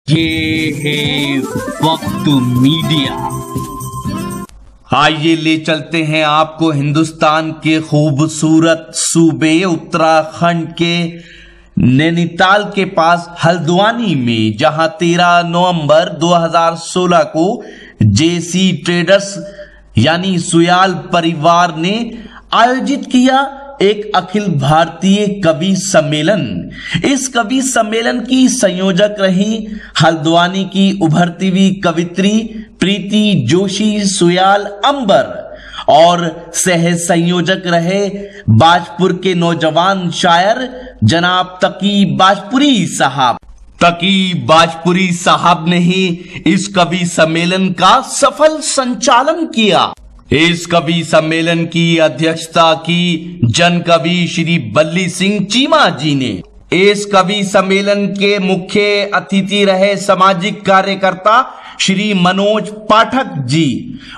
ये है वक्त मीडिया। आइए ले चलते हैं आपको हिंदुस्तान के खूबसूरत सूबे उत्तराखंड के नैनीताल के पास हल्द्वानी में, जहां 13 नवंबर 2016 को जेसी ट्रेडर्स यानी सुयाल परिवार ने आयोजित किया एक अखिल भारतीय कवि सम्मेलन। इस कवि सम्मेलन की संयोजक रही हल्द्वानी की उभरती हुई कवित्री प्रीति जोशी सुयाल अंबर और सह संयोजक रहे बाजपुर के नौजवान शायर जनाब तकी बाजपुरी साहब। तकी बाजपुरी साहब ने ही इस कवि सम्मेलन का सफल संचालन किया। इस कवि सम्मेलन की अध्यक्षता की जन कवि श्री बल्ली सिंह चीमा जी ने। इस कवि सम्मेलन के मुख्य अतिथि रहे सामाजिक कार्यकर्ता श्री मनोज पाठक जी।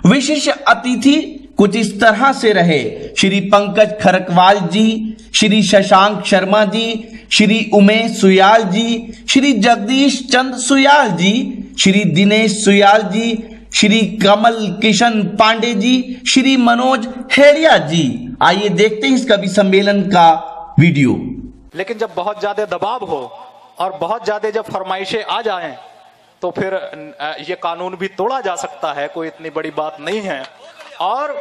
विशेष अतिथि कुछ इस तरह से रहे श्री पंकज खरकवाल जी, श्री शशांक शर्मा जी, श्री उमेश सुयाल जी, श्री जगदीश चंद सुयाल जी, श्री दिनेश सुयाल जी, श्री कमल किशन पांडे जी, श्री मनोज हेड़िया जी। आइए देखते हैं इस कवि सम्मेलन का वीडियो। लेकिन जब बहुत ज्यादा दबाव हो और बहुत ज्यादा जब फरमाइशें आ जाएं तो फिर ये कानून भी तोड़ा जा सकता है, कोई इतनी बड़ी बात नहीं है। और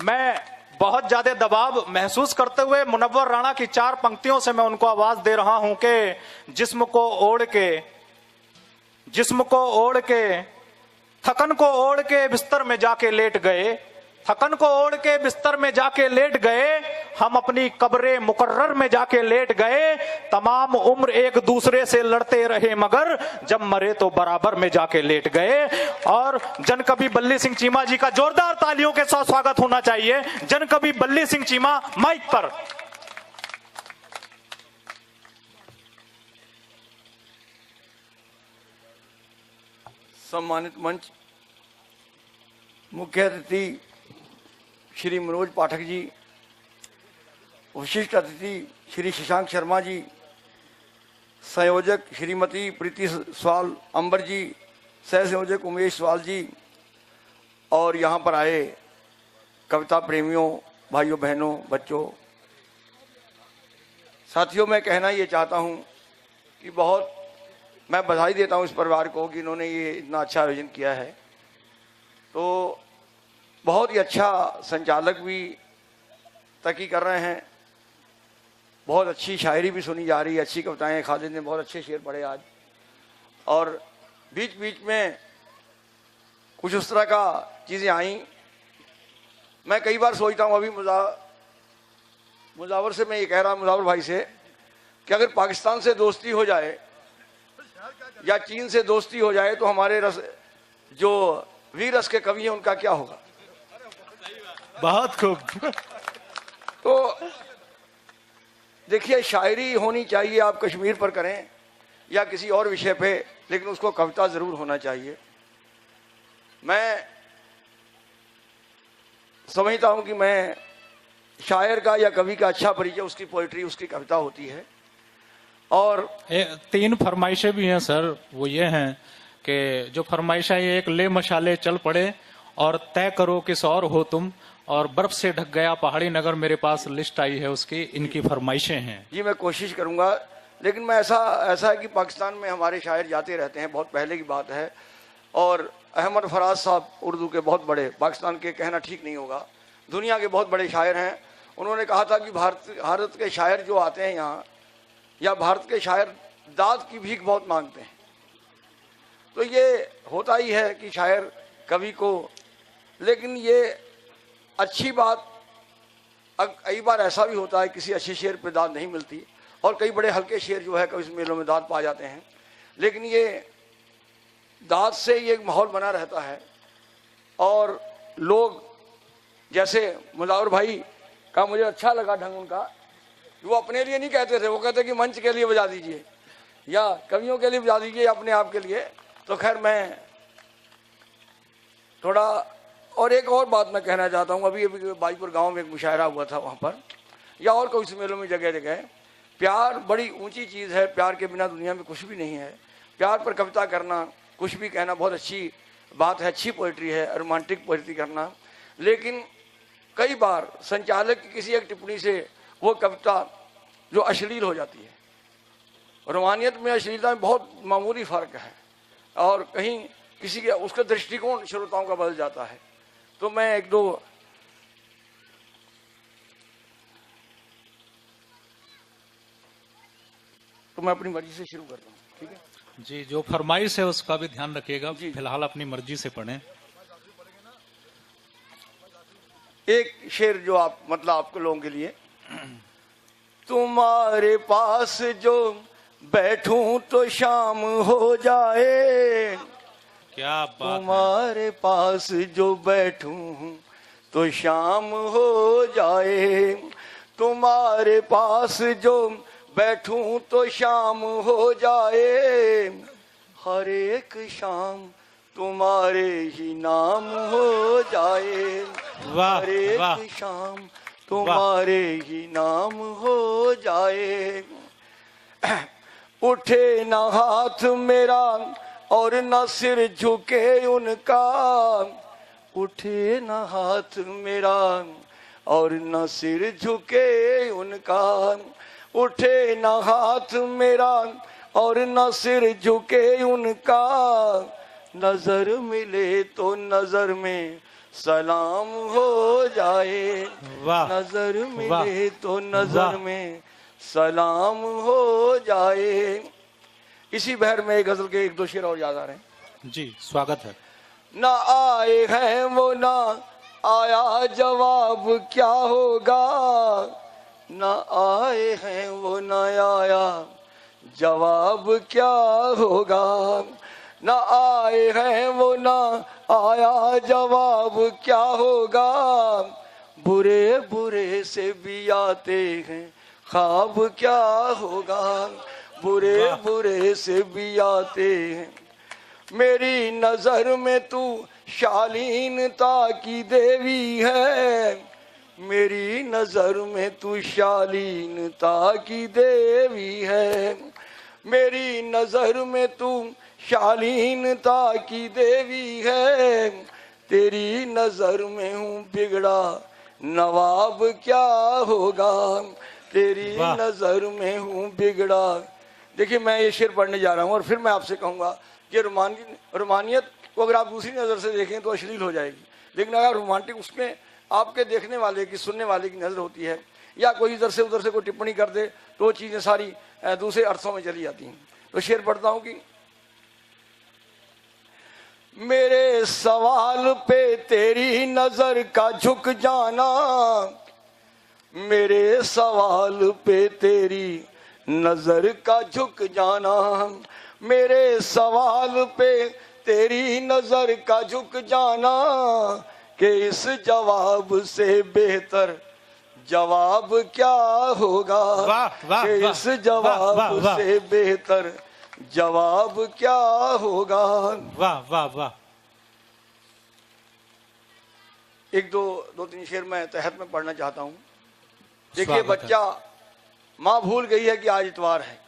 मैं बहुत ज्यादा दबाव महसूस करते हुए मुनव्वर राणा की 4 पंक्तियों से मैं उनको आवाज दे रहा हूं कि जिस्म को ओढ़ के थकन को ओढ़ के बिस्तर में जाके लेट गए, थकन को ओढ़ के बिस्तर में जाके लेट गए, हम अपनी कब्रे मुकर्रर में जाके लेट गए, तमाम उम्र एक दूसरे से लड़ते रहे मगर जब मरे तो बराबर में जाके लेट गए। और जन कवि बल्ली सिंह चीमा जी का जोरदार तालियों के साथ स्वागत होना चाहिए। जन कवि बल्ली सिंह चीमा माइक पर। सम्मानित मंच, मुख्य अतिथि श्री मनोज पाठक जी, विशिष्ट अतिथि श्री शशांक शर्मा जी, संयोजक श्रीमती प्रीति सुयाल अंबर जी, सह संयोजक उमेश सुयाल जी, और यहाँ पर आए कविता प्रेमियों, भाइयों बहनों, बच्चों, साथियों, मैं कहना ये चाहता हूँ कि मैं बधाई देता हूँ इस परिवार को कि इन्होंने ये इतना अच्छा आयोजन किया है। तो बहुत ही अच्छा संचालक भी तकी कर रहे हैं, बहुत अच्छी शायरी भी सुनी जा रही है, अच्छी कविताएं, खालिद ने बहुत अच्छे शेर पढ़े आज। और बीच बीच में कुछ उस तरह का चीज़ें आई। मैं कई बार सोचता हूँ, अभी मुजावर से मैं ये कह रहा हूँ, मुजावर भाई से, कि अगर पाकिस्तान से दोस्ती हो जाए या चीन से दोस्ती हो जाए तो हमारे जो वीर रस के कवि हैं उनका क्या होगा। बहुत खूब। तो देखिए, शायरी होनी चाहिए, आप कश्मीर पर करें या किसी और विषय पे, लेकिन उसको कविता जरूर होना चाहिए। मैं समझता हूं कि मैं शायर का या कवि का अच्छा परिचय उसकी पोइट्री, उसकी कविता होती है। और 3 फरमाइशें भी हैं सर, वो ये हैं कि जो फरमाइशें, एक ले मशाले चल पड़े और तय करो किस और हो तुम, और बर्फ से ढक गया पहाड़ी नगर, मेरे पास लिस्ट आई है उसकी, इनकी फरमाइशें हैं। जी, मैं कोशिश करूंगा, लेकिन मैं ऐसा है कि पाकिस्तान में हमारे शायर जाते रहते हैं, बहुत पहले की बात है। और अहमद फराज साहब उर्दू के बहुत बड़े, पाकिस्तान के कहना ठीक नहीं होगा, दुनिया के बहुत बड़े शायर हैं। उन्होंने कहा था कि भारत के शायर जो आते हैं यहाँ, या भारत के शायर दाद की भीख बहुत मांगते हैं। तो ये होता ही है कि शायर कवि को, लेकिन ये अच्छी बात, कई बार ऐसा भी होता है किसी अच्छे शेर पे दाद नहीं मिलती, और कई बड़े हल्के शेर जो है कवि सम्मेलनों में दाद पा जाते हैं। लेकिन ये दाद से ये माहौल बना रहता है। और लोग, जैसे मुजावर भाई का मुझे अच्छा लगा ढंग उनका, वो अपने लिए नहीं कहते थे, वो कहते कि मंच के लिए बजा दीजिए या कवियों के लिए बजा दीजिए या अपने आप के लिए। तो खैर, मैं थोड़ा और एक और बात मैं कहना चाहता हूँ। अभी बाईपुर गांव में एक मुशायरा हुआ था, वहाँ पर या और कोई सम्मेलन में जगह जगह, प्यार बड़ी ऊंची चीज़ है, प्यार के बिना दुनिया में कुछ भी नहीं है। प्यार पर कविता करना, कुछ भी कहना बहुत अच्छी बात है, अच्छी पोइट्री है, रोमांटिक पोइट्री करना। लेकिन कई बार संचालक की किसी एक टिप्पणी से वो कविता जो अश्लील हो जाती है। रोमानियत में अश्लीलता में बहुत मामूली फर्क है, और कहीं किसी के उसका दृष्टिकोण श्रोताओं का बदल जाता है। तो मैं एक दो तो मैं अपनी मर्जी से शुरू करता हूँ, ठीक है जी। जो फरमाइश है उसका भी ध्यान रखिएगा, जी। फिलहाल अपनी मर्जी से पढ़ें। एक शेर जो आप मतलब आपको लोगों के लिए, तुम्हारे पास जो बैठूं तो शाम हो जाए, क्या बात है। तुम्हारे पास जो बैठूं तो शाम हो जाए, तुम्हारे पास जो बैठूं तो शाम हो जाए, हर एक शाम तुम्हारे ही नाम हो जाए, वाह हर एक वाह। शाम तुम्हारे ही नाम हो जाए। उठे ना हाथ मेरा और न सिर झुके उनका, उठे ना हाथ मेरा और न सिर झुके उनका, उठे ना हाथ मेरा और न सिर झुके उनका, नजर मिले तो नजर में सलाम हो जाए, वाह नजर वाह, मिले तो नजर वाह। में सलाम हो जाए। इसी बहर में एक गजल के एक दो शेर और याद आ रहे हैं। जी, स्वागत है। ना आए हैं वो ना आया जवाब क्या होगा, ना आए हैं वो ना आया जवाब क्या होगा, ना आए हैं वो ना आया जवाब क्या होगा, बुरे बुरे से भी आते हैं ख्वाब क्या होगा, बुरे बुरे से भी आते हैं। मेरी नजर में तू शालीनता की देवी है, मेरी नजर में तू शालीनता की देवी है, मेरी नजर में तू शालीनता की देवी है, तेरी नजर में हूँ बिगड़ा नवाब क्या होगा, तेरी नजर में हूँ बिगड़ा। देखिए मैं ये शेर पढ़ने जा रहा हूँ और फिर मैं आपसे कहूँगा कि रोमानियत को अगर आप दूसरी नज़र से देखें तो अश्लील हो जाएगी, लेकिन अगर रोमांटिक उसमें आपके देखने वाले की सुनने वाले की नज़र होती है, या कोई इधर से उधर से कोई टिप्पणी कर दे तो वो चीज़ें सारी दूसरे अर्थों में चली जाती हैं। तो शेर पढ़ता हूँ कि मेरे सवाल पे तेरी नज़र का झुक जाना, मेरे सवाल पे तेरी नजर का झुक जाना, मेरे सवाल पे तेरी नजर का झुक जाना, कि इस जवाब से बेहतर जवाब क्या होगा, कि इस जवाब से बेहतर जवाब क्या होगा। वाह वाह वाह। एक दो तीन शेर मैं तहत में पढ़ना चाहता हूँ। देखिए बच्चा माँ भूल गई है कि आज इतवार है,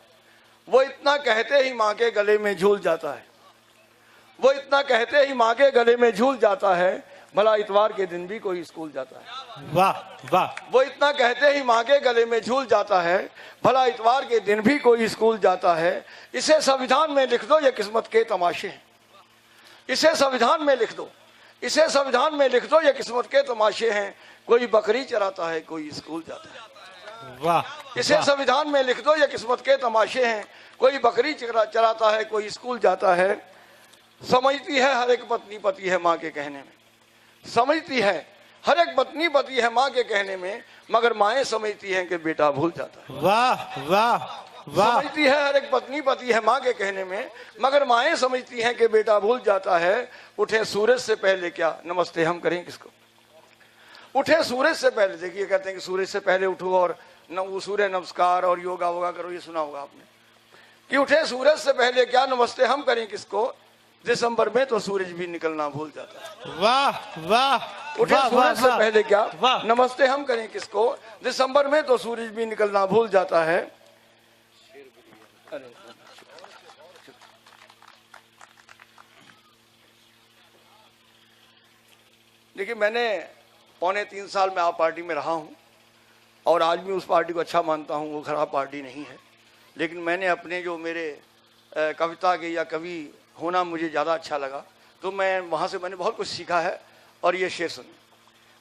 वो इतना कहते ही माँ के गले में झूल जाता है, वो इतना कहते ही माँ के गले में झूल जाता है, भला इतवार के दिन भी कोई स्कूल जाता है। वाह वाह। वो इतना कहते ही माँ के गले में झूल जाता है, भला इतवार के दिन भी कोई स्कूल जाता है। इसे संविधान में लिख दो, ये किस्मत के तमाशे हैं, इसे संविधान में लिख दो, इसे संविधान में लिख दो, ये किस्मत के तमाशे हैं। कोई बकरी चराता है, कोई स्कूल जाता है। वाह। इसे संविधान में लिख दो, ये किस्मत के तमाशे हैं। कोई बकरी चराता है, कोई स्कूल जाता है। समझती है हर एक पत्नी पति है माँ के कहने में, समझती है हर एक पत्नी पति है माँ के कहने में, मगर माएँ समझती हैं कि बेटा भूल जाता है। वाह वाह वाह। समझती है हर एक पत्नी पति है माँ के कहने में, मगर माएँ समझती हैं कि बेटा भूल जाता है। उठे सूरज से पहले क्या नमस्ते हम करें किसको, उठे सूरज से पहले। देखिए कहते हैं कि सूरज से पहले उठो और वो सूर्य नमस्कार और योगा वोगा करो, ये सुना होगा आपने कि उठे सूरज से पहले क्या नमस्ते हम करें किसको, दिसंबर में तो सूरज भी निकलना भूल जाता है। वाह वाह। उठे सूरज से पहले क्या वाह। नमस्ते हम करें किसको, दिसंबर में तो सूरज भी निकलना भूल जाता है। अरे देखिए, मैंने 3.25 साल में आप पार्टी में रहा हूँ और आज भी उस पार्टी को अच्छा मानता हूँ। वो खराब पार्टी नहीं है, लेकिन मैंने अपने जो मेरे कविता के या कवि होना मुझे ज़्यादा अच्छा लगा, तो मैं वहाँ से मैंने बहुत कुछ सीखा है। और ये शेर सुनिए,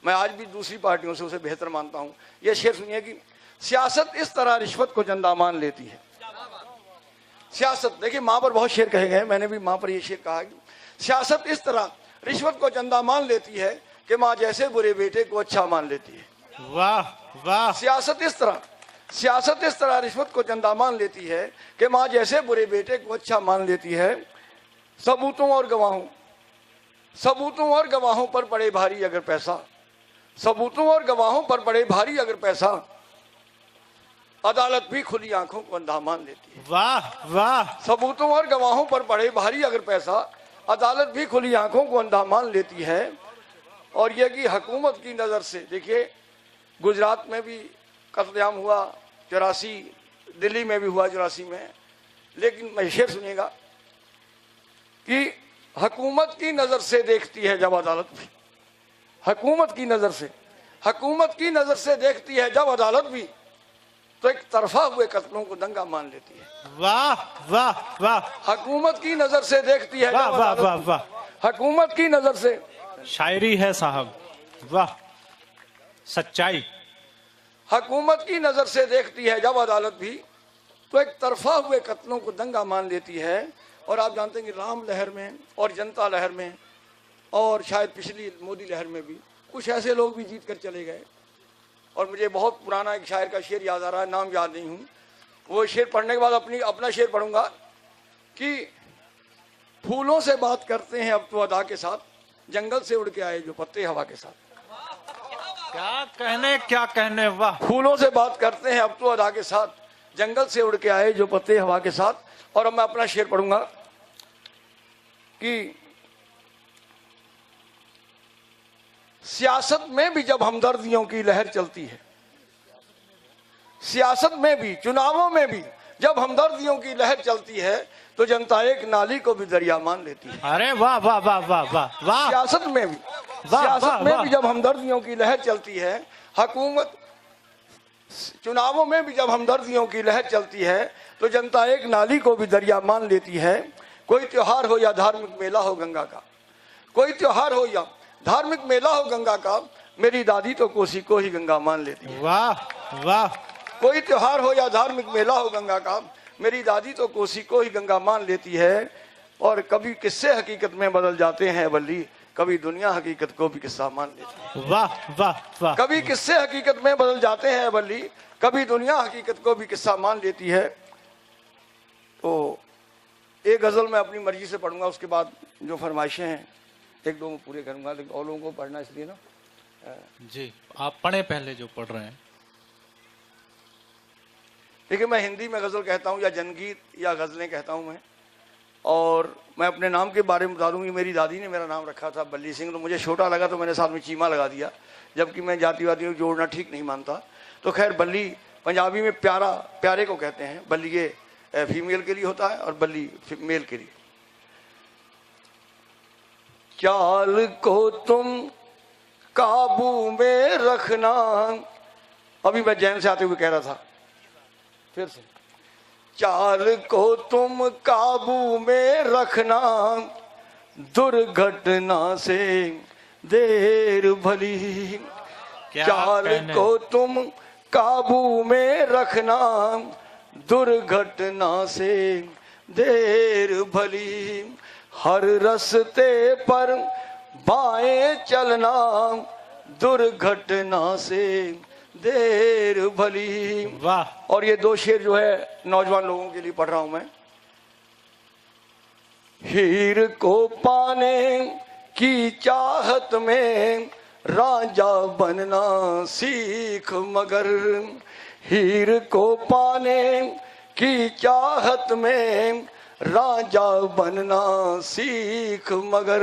मैं आज भी दूसरी पार्टियों से उसे बेहतर मानता हूँ। ये शेर सुनिए कि सियासत इस तरह रिश्वत को चंदा मान लेती है। सियासत, देखिए माँ पर बहुत शेर कहे गए, मैंने भी माँ पर ये शेर कहा कि सियासत इस तरह रिश्वत को चंदा मान लेती है कि माँ जैसे बुरे बेटे को अच्छा मान लेती है। वाह वाह सियासत इस तरह रिश्वत को चंदा मान लेती है कि माँ जैसे बुरे बेटे को अच्छा मान लेती है। सबूतों और गवाहों पर पड़े भारी अगर पैसा, सबूतों और गवाहों पर पड़े भारी अगर पैसा, अदालत भी खुली आंखों को अंधा मान लेती है। वाह वाह सबूतों और गवाहों पर पड़े भारी अगर पैसा, अदालत भी खुली आंखों को अंधा मान लेती है। और यह कि हुकूमत की नज़र से, देखिए गुजरात में भी कत्लेआम हुआ 84, दिल्ली में भी हुआ 84 में, लेकिन मैं शेर सुनिएगा कि हुकूमत की नज़र से देखती है जब अदालत भी, हुकूमत की नज़र से देखती है जब अदालत भी, तो एक तरफा हुए कत्लों को दंगा मान लेती है। वाह वाह वाह हुकूमत की नज़र से देखती है वाह जब वाह अदालत वाह भी, वाह हुकूमत की नज़र से, शायरी है साहब, वाह सच्चाई। हुकूमत की नज़र से देखती है जब अदालत भी, तो एक तरफा हुए कत्लों को दंगा मान लेती है। और आप जानते हैं कि राम लहर में और जनता लहर में और शायद पिछली मोदी लहर में भी कुछ ऐसे लोग भी जीत कर चले गए। और मुझे बहुत पुराना एक शायर का शेर याद आ रहा है, नाम याद नहीं हूँ। वो शेर पढ़ने के बाद अपना शेर पढ़ूंगा कि फूलों से बात करते हैं अब तो अदा के साथ, जंगल से उड़ के आए जो पत्ते हवा के साथ। क्या कहने वाह। फूलों से बात करते हैं अब तो अदा के साथ, जंगल से उड़ के आए जो पत्ते हवा के साथ। और अब मैं अपना शेर पढ़ूंगा कि सियासत में भी जब हमदर्दियों की लहर चलती है, सियासत में भी, चुनावों में भी जब हमदर्दियों की लहर चलती है, तो जनता एक नाली को भी दरिया मान लेती है। अरे वाह वाह वाह वाह वाह वाह। सियासत में भी जब हमदर्दियों की लहर चलती है, हुकूमत, चुनावों में भी जब हमदर्दियों की लहर चलती है, तो जनता एक नाली को भी दरिया मान लेती है। कोई त्योहार हो या धार्मिक मेला हो गंगा का, कोई त्योहार हो या धार्मिक मेला हो गंगा का, मेरी दादी तो कोसी को ही गंगा मान लेती है। वाह वाह। कोई त्योहार हो या धार्मिक मेला हो गंगा का, मेरी दादी तो कोसी को ही गंगा मान लेती है। और कभी किस्से हकीकत में बदल जाते हैं बल्ली, कभी दुनिया हकीकत को भी किस्सा मान लेती है। वाह वाह वाह। कभी किस्से हकीकत में बदल जाते हैं बल्ली, कभी दुनिया हकीकत को भी किस्सा मान लेती है। तो एक गजल मैं अपनी मर्जी से पढ़ूंगा, उसके बाद जो फरमाइशें हैं एक दो पूरे करूंगा, लेकिन और लोगों को पढ़ना इसलिए ना जी आप पढ़े पहले जो पढ़ रहे हैं। देखिए, मैं हिंदी में गजल कहता हूँ या जनगीत या गजलें कहता हूँ मैं। और मैं अपने नाम के बारे में बता दूँ कि मेरी दादी ने मेरा नाम रखा था बल्ली सिंह, तो मुझे छोटा लगा तो मैंने साथ में चीमा लगा दिया, जबकि मैं जातिवादियों को जोड़ना ठीक नहीं मानता। तो खैर, बल्ली पंजाबी में प्यारे को कहते हैं, बल्ली ये फीमेल के लिए होता है और बल्ली मेल के लिए। चाल को तुम काबू में रखना, अभी मैं जैन से आते हुए कह रहा था, फिर से, चाल को तुम काबू में रखना, दुर्घटना से देर भली। चाल को तुम काबू में रखना, दुर्घटना से देर भली। हर रास्ते पर बाएं चलना, दुर्घटना से देर भली। वाह। और ये दो शेर जो है नौजवान लोगों के लिए पढ़ रहा हूं मैं। हीर को पाने की चाहत में राजा बनना सीख मगर, हीर को पाने की चाहत में राजा बनना सीख मगर,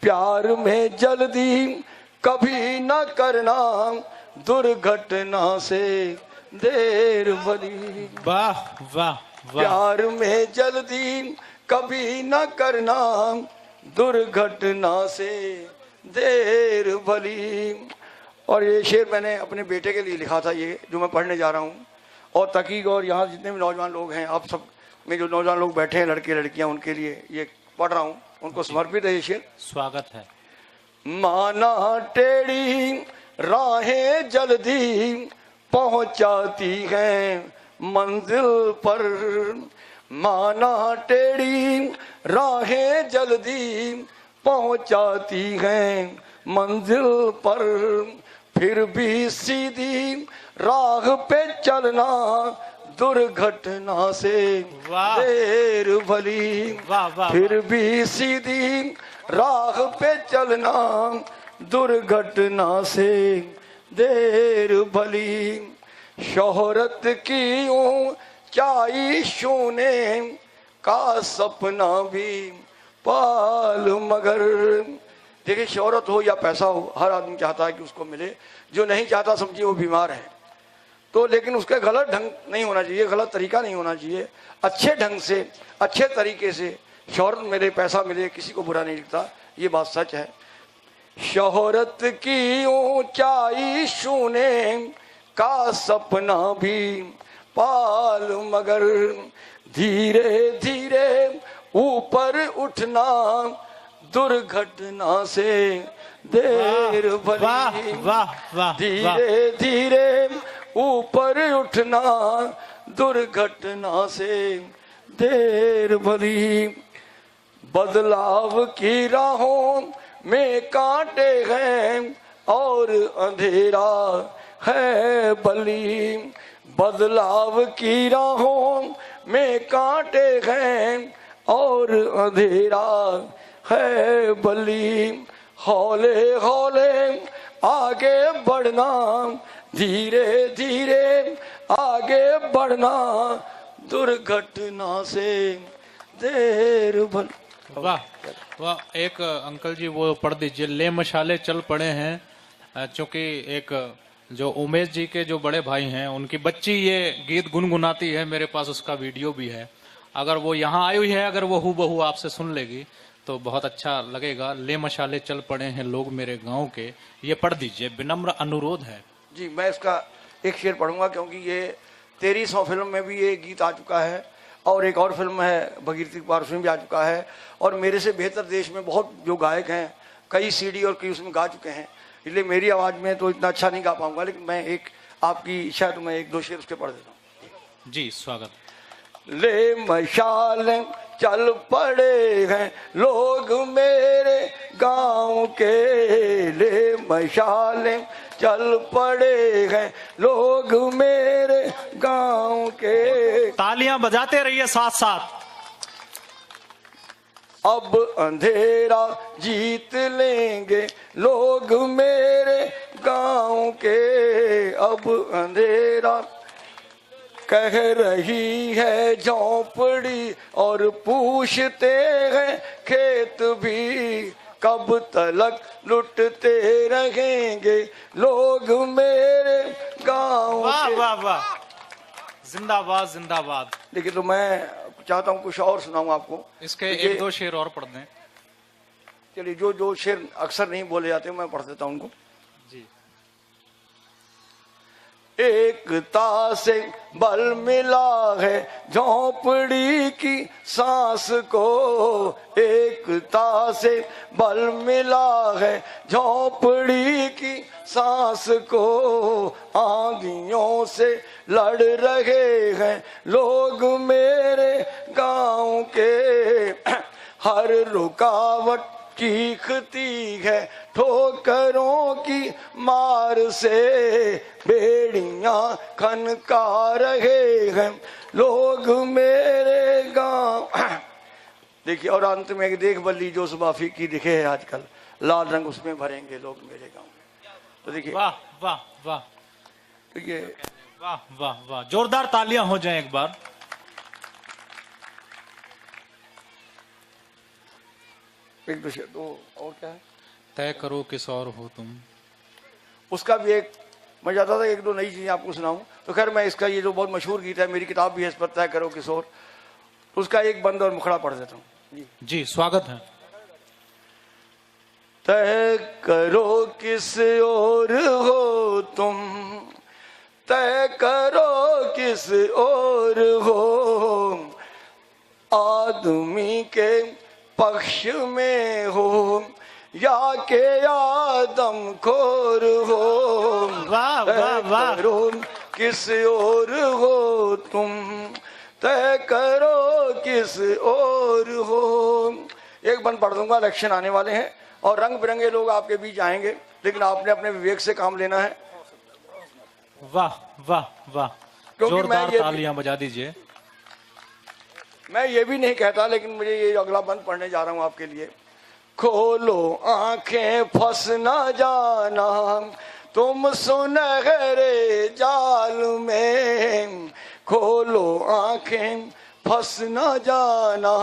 प्यार में जल्दी कभी न करना, दुर्घटना से देर भली। वाह वाह वाह प्यार में जल्दी कभी न करना, दुर्घटना से देर भली। और ये शेर मैंने अपने बेटे के लिए लिखा था, ये जो मैं पढ़ने जा रहा हूँ। और तकीक और यहाँ जितने भी नौजवान लोग हैं, आप सब में जो नौजवान लोग बैठे हैं, लड़के लड़कियाँ, उनके लिए ये पढ़ रहा हूँ, उनको समर्पित है ये शेर। स्वागत है। माना टेढ़ी राहें जल्दी पहुंचाती हैं मंजिल पर, माना टेढ़ी राहें जल्दी पहुंचाती हैं मंजिल पर, फिर भी सीधी राह पे चलना, दुर्घटना से वाह। देर भली। वाह वाह फिर भी सीधी राह पे चलना, दुर्घटना से देर भली। शोहरत की ऊंचाई छूने का सपना भी पाल मगर। देखिए, शोहरत हो या पैसा हो, हर आदमी चाहता है कि उसको मिले। जो नहीं चाहता समझिए वो बीमार है। तो लेकिन उसका गलत ढंग नहीं होना चाहिए, गलत तरीका नहीं होना चाहिए। अच्छे ढंग से, अच्छे तरीके से शोहरत मिले, पैसा मिले, किसी को बुरा नहीं लगता, ये बात सच है। शोहरत की ऊंचाई छूने का सपना भी पाल मगर, धीरे धीरे ऊपर उठना, दुर्घटना से देर भली। वाह वाह वाह। धीरे धीरे ऊपर उठना, दुर्घटना से देर भली। बदलाव की राहों में कांटे हैं और अंधेरा है बली। बदलाव की राहों में कांटे हैं और अंधेरा है बली। हौले हौले आगे बढ़ना, धीरे धीरे आगे बढ़ना, दुर्घटना से देर भली। वाह वाह। एक अंकल जी वो पढ़ दीजिए, ले मशाले चल पड़े हैं। चूंकि एक जो उमेश जी के जो बड़े भाई हैं, उनकी बच्ची ये गीत गुनगुनाती है, मेरे पास उसका वीडियो भी है। अगर वो यहाँ आई हुई है, अगर वो हूबहू आपसे सुन लेगी तो बहुत अच्छा लगेगा। ले मशाले चल पड़े हैं लोग मेरे गांव के, ये पढ़ दीजिए, विनम्र अनुरोध है। जी, मैं इसका एक शेर पढ़ूंगा, क्योंकि ये 1300 फिल्म में भी ये गीत आ चुका है, और एक और फिल्म है भगीरथी पार, उसमें भी आ चुका है। और मेरे से बेहतर देश में बहुत जो गायक हैं, कई सीडी और कई उसमें गा चुके हैं, इसलिए मेरी आवाज़ में तो इतना अच्छा नहीं गा पाऊंगा। लेकिन मैं एक, आपकी इच्छा है तो मैं एक दो शेर उसके पढ़ देता हूँ। जी स्वागत। ले मशाल चल पड़े हैं लोग मेरे गांव के, ले मशाल चल पड़े हैं लोग मेरे गांव के। तालियां बजाते रहिए साथ साथ। अब अंधेरा जीत लेंगे लोग मेरे गांव के, अब अंधेरा कह रही है झोंपड़ी और पूछते हैं खेत भी, कब तलक लुटते रहेंगे लोग मेरे गांव वाह के। वाह वाह, जिंदाबाद जिंदाबाद। देखिए, तो मैं चाहता हूँ कुछ और सुनाऊं आपको। इसके एक दो शेर और पढ़ दें। चलिए, जो जो शेर अक्सर नहीं बोले जाते मैं पढ़ देता हूँ उनको। जी। एकता से बल मिला है झोंपड़ी की सांस को, एकता से बल मिला है झोंपड़ी की सांस को। आंधियों से लड़ रहे हैं लोग मेरे गांव के, हर रुकावट चीखती है ठोकरों की मार से, बेड़ियां खनका रहे हैं लोग मेरे गांव। देखिए, और अंत में एक देख बल्ली जो सुबाफी की दिखे है आजकल, लाल रंग उसमें भरेंगे लोग मेरे गांव में। तो देखिए, वाह वाह वाह। देखिए, वाह वाह वाह, जोरदार तालियां हो जाएं एक बार। एक दो और क्या है, तय करो किस और हो तुम। उसका भी एक मैं चाहता था एक दो नई चीज़ें आपको सुनाऊं। तो खैर मैं इसका ये जो बहुत मशहूर गीत है, मेरी किताब भी है इस पर, तय करो किशोर, उसका एक बंद और मुखड़ा पढ़ देता हूँ। जी स्वागत है। तय करो किस ओर हो तुम, तय करो किस ओर हो, आदमी के पक्ष में हो या के आदम खोर हो। वाह वाह वाह। तय करो किस ओर हो तुम, तय करो किस ओर हो। एक बंद पढ़ दूंगा, इलेक्शन आने वाले हैं और रंग बिरंगे लोग आपके बीच आएंगे, लेकिन आपने अपने विवेक से काम लेना है। वाह वाह वाह, क्योंकि जोरदार तालियां बजा दीजिए। मैं ये भी नहीं कहता, लेकिन मुझे ये अगला बंद पढ़ने जा रहा हूं आपके लिए। खोलो आंखें फंस न जाना तुम सुनहरे जाल में, खोलो आंखें फंस न जाना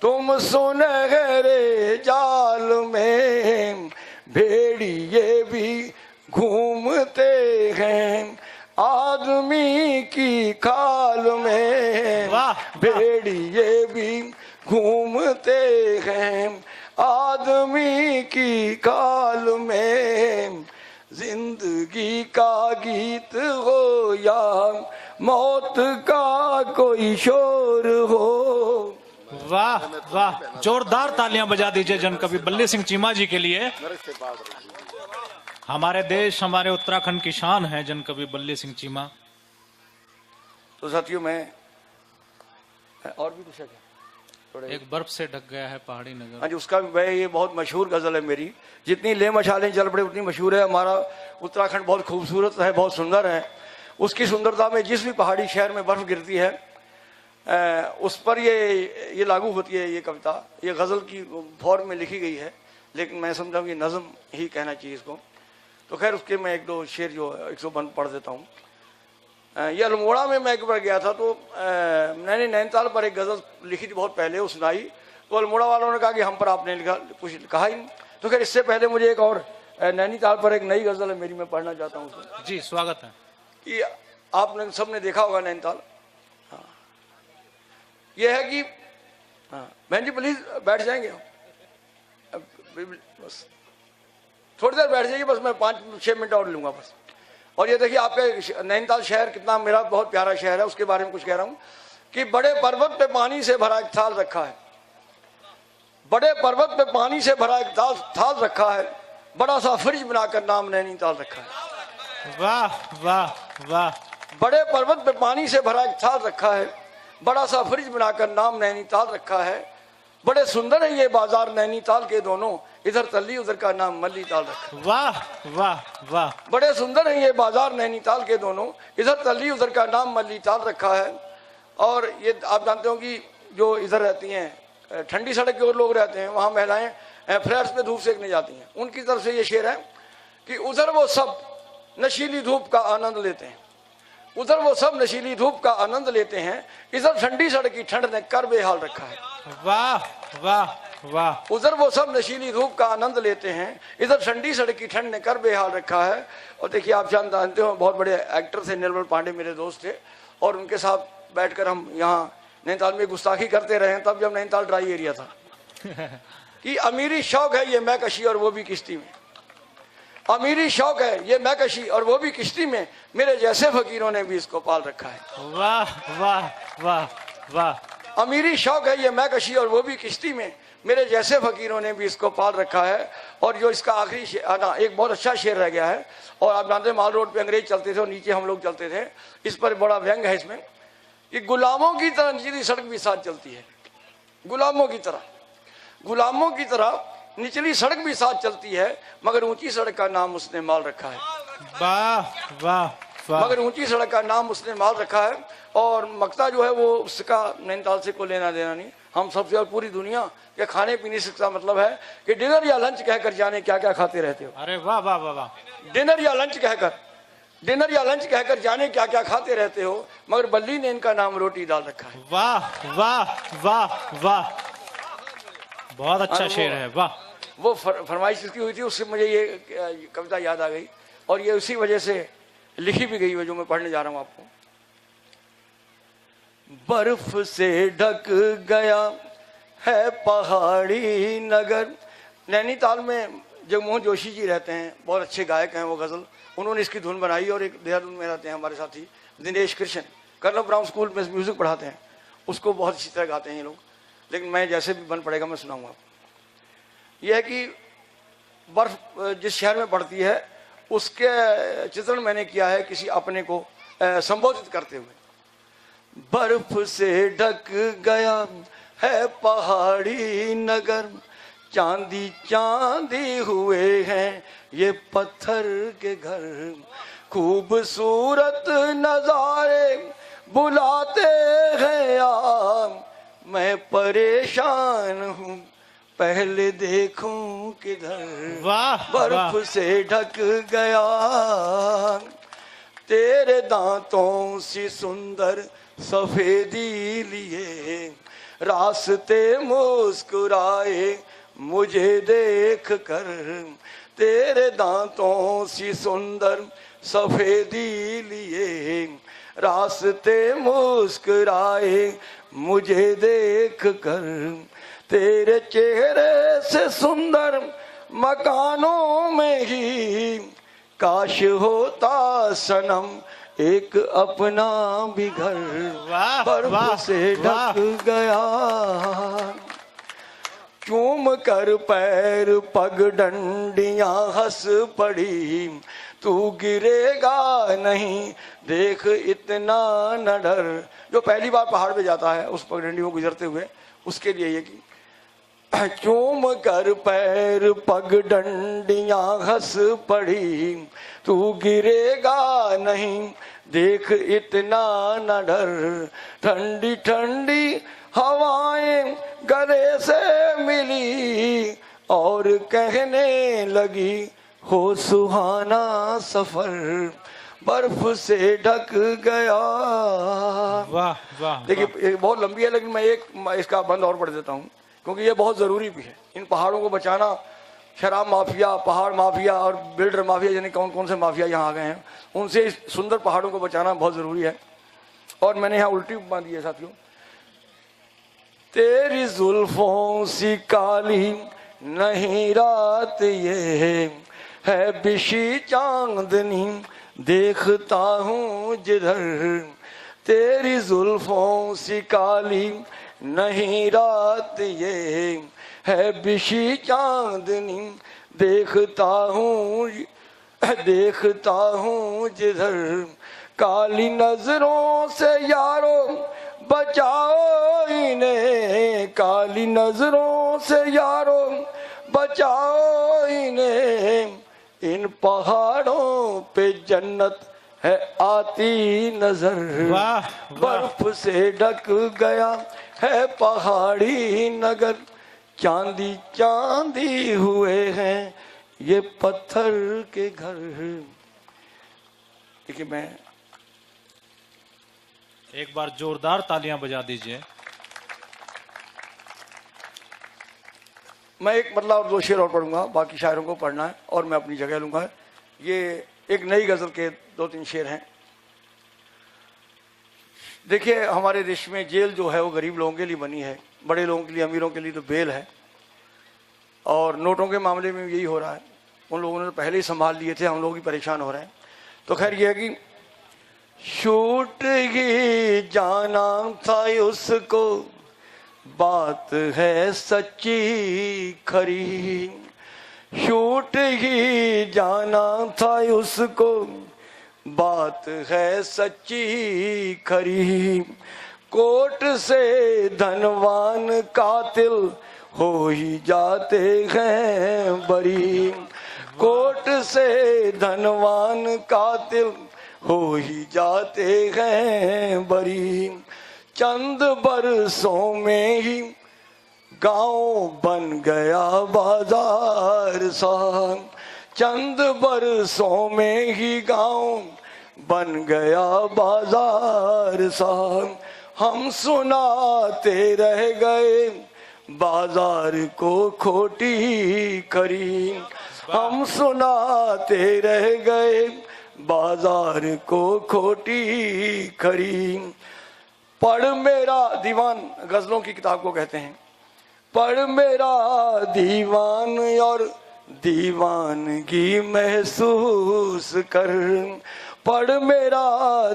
तुम सुनहरे जाल में, भेड़िए भी घूमते हैं आदमी की खाल में। वाह। भेड़िए भी घूमते हैं आदमी की खाल में, जिंदगी का गीत हो या मौत का कोई शोर हो। वाह वाह, जोरदार तालियां बजा दीजिए जन कवि बल्ली सिंह चीमा जी के लिए। हमारे देश, हमारे उत्तराखंड की शान है जन कवि बल्ली सिंह चीमा। तो साथियों में और भी कुछ है क्या? एक बर्फ से ढक गया है पहाड़ी नगर। हाँ जी, उसका भी भाई ये बहुत मशहूर गजल है मेरी। जितनी ले मशालें जल पड़े उतनी मशहूर है। हमारा उत्तराखंड बहुत खूबसूरत है, बहुत सुंदर है। उसकी सुंदरता में जिस भी पहाड़ी शहर में बर्फ गिरती है उस पर ये लागू होती है ये कविता। ये गजल की फॉर्म में लिखी गई है, लेकिन मैं समझा कि नज़म ही कहना चाहिए इसको। तो खैर उसके मैं एक दो शेर जो 100 पढ़ देता हूँ। ये अल्मोड़ा में मैं एक बार गया था, तो मैंने नैनीताल पर एक गजल लिखी थी बहुत पहले, वो सुनाई। तो अल्मोड़ा वालों ने कहा कि हम पर आपने लिखा, कुछ कहा ही नहीं। तो खैर इससे पहले मुझे एक और नैनीताल पर एक नई गजल है मेरी, मैं पढ़ना चाहता हूँ उसको। जी स्वागत है। कि आपने सबने देखा होगा नैनीताल। हाँ, ये है कि हाँ बहन जी प्लीज बैठ जाएंगे, बस थोड़ी देर बैठ जाइए, बस मैं 5-6 मिनट और लूंगा बस। और ये देखिए आपके नैनीताल शहर कितना मेरा बहुत प्यारा शहर है, उसके बारे में कुछ कह रहा हूं कि बड़े पर्वत पे पानी से भरा एक थाल रखा है, बड़े पर्वत पे पानी से भरा एक थाल रखा है, बड़ा सा फ्रिज बनाकर नाम नैनीताल रखा है। वाह वाह वाह। बड़े पर्वत पे पानी से भरा एक थाल रखा है, बड़ा सा फ्रिज बनाकर नाम नैनीताल रखा है। बड़े सुंदर है ये बाजार नैनीताल के दोनों, इधर तल्ली उधर का नाम मल्लीताल रखा है। वाह वाह वाह। बड़े सुंदर है ये बाजार नैनीताल के दोनों, इधर तल्ली उधर का नाम मल्लीताल रखा है। और ये आप जानते हो कि जो इधर रहती हैं ठंडी सड़क की ओर लोग रहते हैं, वहाँ महिलाएं फ्लैट्स में धूप सेकने जाती हैं, उनकी तरफ से ये शेर है कि उधर वो सब नशीली धूप का आनंद लेते हैं, उधर वो सब नशीली धूप का आनंद लेते हैं, इधर ठंडी सड़क की ठंड ने कर बेहाल रखा है। वाह वाह वाह। उधर वो सब नशीली धूप का आनंद लेते हैं, इधर ठंडी सड़क की ठंड ने कर बेहाल रखा है। और देखिए आप जानते हो बहुत बड़े एक्टर थे, निर्मल पांडे मेरे दोस्त थे, और उनके साथ बैठकर हम यहाँ नैनीताल में गुस्ताखी करते रहे तब जब नैनीताल ड्राई एरिया था कि अमीरी शौक है ये मैकशी और वो भी किश्ती में, अमीरी शौक है ये मैकशी और वो भी किश्ती में, मेरे जैसे फकीरों ने भी इसको पाल रखा है। वाह वाह वाह वाह। अमीरी शौक है ये मैकशी और वो भी किश्ती में, मेरे जैसे फकीरों ने भी इसको पाल रखा है। और जो इसका आखिरी एक बहुत अच्छा शेर रह गया है, और आप जानते हैं माल रोड पे अंग्रेज चलते थे और नीचे हम लोग चलते थे, इस पर बड़ा व्यंग है इसमें कि गुलामों की तरह निचली सड़क भी साथ चलती है, गुलामों की तरह, गुलामों की तरह निचली सड़क भी साथ चलती है, मगर ऊंची सड़क का नाम उसने माल रखा है। वाह वाह। मगर ऊंची सड़क का नाम उसने माल रखा है। और मक्ता जो है वो उसका नैनीताल से कोई लेना देना नहीं, हम सबसे और पूरी दुनिया के खाने पीने से का मतलब है कि डिनर या लंच कहकर जाने क्या क्या खाते रहते हो। अरे वाह वाह वाह वाह। डिनर या लंच कहकर जाने क्या क्या खाते रहते हो, मगर बल्ली ने इनका नाम रोटी दाल रखा है। वाह वाह वाह वाह, बहुत अच्छा शेर है। वाह। वो फरमाइश इसकी हुई थी, उससे मुझे ये कविता याद आ गई। और ये उसी वजह से लिखी भी गई है जो मैं पढ़ने जा रहा हूं आपको। बर्फ से ढक गया है पहाड़ी नगर। नैनीताल में जगमोहन जोशी जी रहते हैं, बहुत अच्छे गायक हैं वो गज़ल, उन्होंने इसकी धुन बनाई। और एक देहरादून में रहते हैं हमारे साथी Dinesh Krishna, colonel Brown school में म्यूजिक पढ़ाते हैं, उसको बहुत अच्छी तरह गाते हैं ये लोग। लेकिन मैं जैसे भी बन पड़ेगा मैं सुनाऊंगा आपको। यह है कि बर्फ जिस शहर में पड़ती है उसके चित्रण मैंने किया है किसी अपने को संबोधित करते हुए। बर्फ से ढक गया है पहाड़ी नगर, चांदी चांदी हुए हैं ये पत्थर के घर, खूबसूरत नजारे बुलाते हैं यार, मैं परेशान हूँ पहले देखूं किधर। वाह, बर्फ वाह। से ढक गया तेरे दांतों सी सुंदर सफेदी लिए, रास्ते मुस्कुराए मुझे देख कर, तेरे दांतों सी सुंदर सफेदी लिए, रास्ते मुस्कुराए मुझे देख कर, तेरे चेहरे से सुंदर मकानों में ही काश होता सनम एक अपना भी घर। वाह, बर्फ वाह, से वाह। ढक गया चूम कर पैर पग डंडियां हंस पड़ी, तू गिरेगा नहीं देख इतना न डर। जो पहली बार पहाड़ पे जाता है उस पगडंडी को गुजरते हुए उसके लिए ये कि चूम कर पैर पग डंडियां हंस पड़ी, तू गिरेगा नहीं देख इतना न डर, ठंडी ठंडी हवाएं गले से मिली और कहने लगी हो सुहाना सफर, बर्फ से ढक गया। वाह, वाह। देखिए ये बहुत लंबी है लेकिन मैं एक इसका बंद और पढ़ देता हूँ क्योंकि ये बहुत ज़रूरी भी है। इन पहाड़ों को बचाना, शराब माफिया, पहाड़ माफिया और बिल्डर माफिया, यानी कौन कौन से माफिया यहाँ आ गए हैं, उनसे इस सुंदर पहाड़ों को बचाना बहुत ज़रूरी है। और मैंने यहाँ उल्टी उपमा दी है साथियों। तेरी जुल्फों सी काली नहीं रात ये है बिशी चांदनी देखता हूँ जिधर, तेरी जुल्फों सी काली नहीं रात ये है बिशी चांदनी देखता हूँ जिधर, काली नजरों से यारो बचाओ इन्हें, काली नजरों से यारो बचाओ इन्हें, इन पहाड़ों पे जन्नत है आती नजर। वाह, वाह। बर्फ से ढक गया है पहाड़ी नगर, चांदी चांदी हुए हैं ये पत्थर के घर। देखिए मैं एक बार जोरदार तालियां बजा दीजिए। मैं एक मतलब और 2 शेर और पढ़ूंगा, बाकी शायरों को पढ़ना है और मैं अपनी जगह लूंगा। ये एक नई गजल के 2-3 शेर हैं। देखिए हमारे देश में जेल जो है वो गरीब लोगों के लिए बनी है, बड़े लोगों के लिए, अमीरों के लिए तो बेल है। और नोटों के मामले में यही हो रहा है, उन लोगों ने तो पहले ही संभाल लिए थे, हम लोग ही परेशान हो रहे हैं। तो खैर ये है कि छूट ही जाना था उसको, बात है सच्ची खरी, छूट ही जाना था उसको, बात है सच्ची खरी, कोर्ट से धनवान कातिल हो ही जाते हैं बरी, कोर्ट से धनवान कातिल हो ही जाते हैं बरी, चंद बरसों में ही गांव बन गया बाजार सा, चंद बरसों में ही गांव बन गया बाजार सा, हम सुनाते रह गए बाजार को खोटी खरी, हम सुनाते रह गए बाजार को खोटी खरी। पढ़ मेरा दीवान, गजलों की किताब को कहते हैं। पढ़ मेरा दीवान और दीवानगी महसूस कर। पढ़ मेरा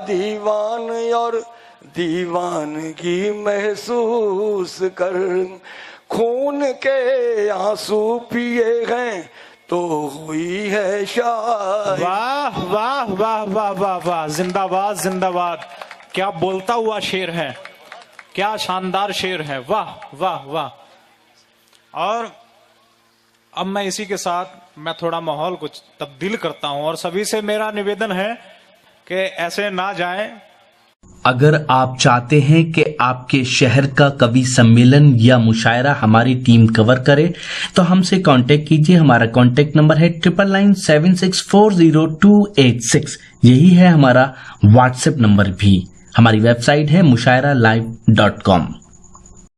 दीवान और दीवानगी महसूस कर। खून के आंसू पिए हैं तो हुई है शायरी। वाह वाह वाह वाह वाह वाह, जिंदाबाद जिंदाबाद। क्या बोलता हुआ शेर है, क्या शानदार शेर है, वाह वाह वाह। और अब मैं इसी के साथ मैं थोड़ा माहौल कुछ तब्दील करता हूं और सभी से मेरा निवेदन है कि ऐसे ना जाएं। अगर आप चाहते हैं कि आपके शहर का कवि सम्मेलन या मुशायरा हमारी टीम कवर करे तो हमसे कांटेक्ट कीजिए। हमारा कांटेक्ट नंबर है 9997640286। यही है हमारा व्हाट्सएप नंबर भी। हमारी वेबसाइट है mushairalive.com।